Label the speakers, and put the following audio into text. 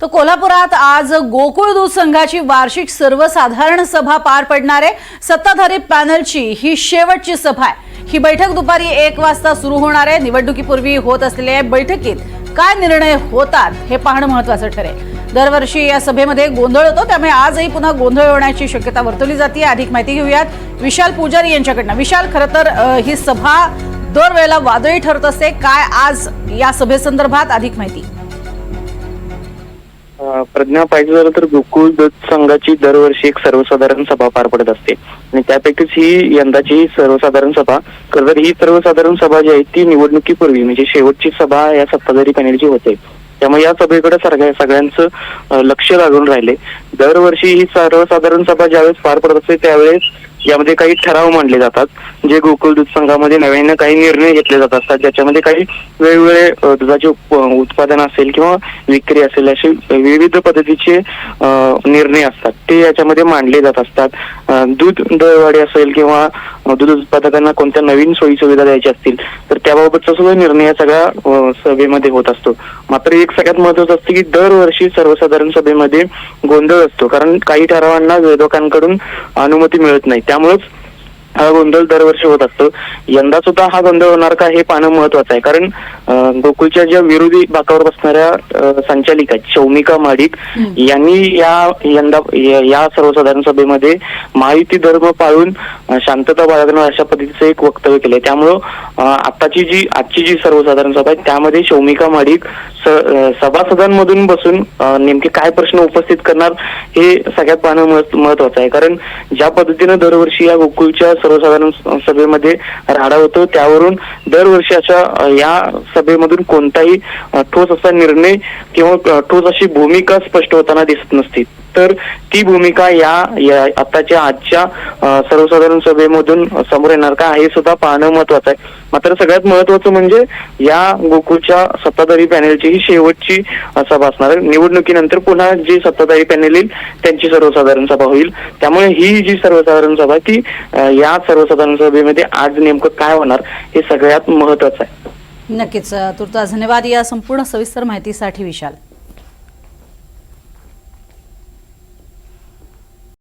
Speaker 1: तो कोल्हापुरात आज गोकुळ दूध संघाची वार्षिक सर्वसाधारण सभा पार पडणार आहे। सत्ताधारी पॅनलची ही शेवटची सभा आहे। ही बैठक दुपारी 1 वाजता सुरू होणार आहे। निवडणुकीपूर्वी होत असलेल्या बैठकीत काय निर्णय होतात हे पाहणं महत्त्वाचं ठरेल। दरवर्षी या सभेमध्ये गोंधळ होतो, त्यामुळे आजही पुन्हा गोंधळ होण्याची शक्यता वर्तवली जाते। अधिक माहिती घेऊयात विशाल पुजारी यांच्याकडनं। विशाल, खरं तर ही सभा दरवेळेला वादळी ठरत असते, काय आज या सभेसंदर्भात अधिक माहिती?
Speaker 2: प्रज्ञा, पाहिजे झालं तर गोकुळ दूध संघाची दरवर्षी एक सर्वसाधारण सभा पार पडत असते आणि त्यापैकीच ही यंदाची सर्वसाधारण सभा। तर ही सर्वसाधारण सभा जी आहे ती निवडणुकीपूर्वी म्हणजे शेवटची सभा या सत्ताधारी पॅनलची होते, त्यामुळे या सभेकडे सगळ्यांचं लक्ष लागून राहिले। दरवर्षी ही सर्वसाधारण सभा ज्यावेळेस पार पडत असते त्यावेळेस यामध्ये काही ठराव मांडले जातात, जे गोकुळ दूध संघामध्ये नव्याने काही निर्णय घेतले जात असतात, ज्याच्यामध्ये काही वेगवेगळे दुधाचे उत्पादन असेल किंवा विक्री असेल असे विविध पद्धतीचे निर्णय असतात, ते याच्यामध्ये मांडले जात असतात। दूध दरवाढी असेल किंवा दूध उत्पादकांना कोणत्या नवीन सोयी सुविधा द्यायच्या असतील तर त्याबाबतचा सुद्धा निर्णय या सगळ्या सभेमध्ये होत असतो। मात्र एक सगळ्यात महत्त्वाचं असतं की दरवर्षी सर्वसाधारण सभेमध्ये गोंधळ असतो, कारण काही ठरावांना विरोधकांकडून अनुमती मिळत नाही, त्यामुळेच हा गोंधळ दरवर्षी होत असतो। यंदा सुद्धा हा गोंधळ होणार का हे पाहणं महत्वाचं आहे, कारण गोकुळच्या ज्या विरोधी बाकावर बसणाऱ्या संचालिका शौमिका महाडिक यांनी यंदा या सर्वसाधारण सभेमध्ये महायुती धर्म पाळून शांतता बाळगणं अशा पद्धतीचं एक वक्तव्य केलंय। त्यामुळं आजची जी सर्वसाधारण सभा आहे त्यामध्ये शौमिका महाडिक सभासदांमधून बसून नेमके काय प्रश्न उपस्थित करणार हे सगळ्यात पाहणं महत्वाचं आहे, कारण ज्या पद्धतीनं दरवर्षी या गोकुळच्या सर्वसाधारण सभेमध्ये राडा होतो त्यावरून दरवर्षी अशा या सभेमधून कोणताही ठोस असा निर्णय किंवा ठोस अशी भूमिका स्पष्ट होताना दिसत नसते। तर ती भूमिका आजच्या सर्वसाधारण सभेमधून समोर येणार का हे सुद्धा पाहणं महत्वाचं आहे। मात्र सगळ्यात महत्वाचं म्हणजे या गोकुळच्या सत्ताधारी पॅनेलची ही शेवटची सभा असणार आहे। निवडणुकीनंतर पुन्हा जी सत्ताधारी पॅनेल येईल त्यांची सर्वसाधारण सभा होईल, त्यामुळे ही जी सर्वसाधारण सभा ती या सर्वसाधारण सभेमध्ये आज नेमकं काय होणार हे सगळ्यात महत्वाचं आहे।
Speaker 1: नक्कीच। तुर्तास धन्यवाद या संपूर्ण सविस्तर माहितीसाठी विशाल।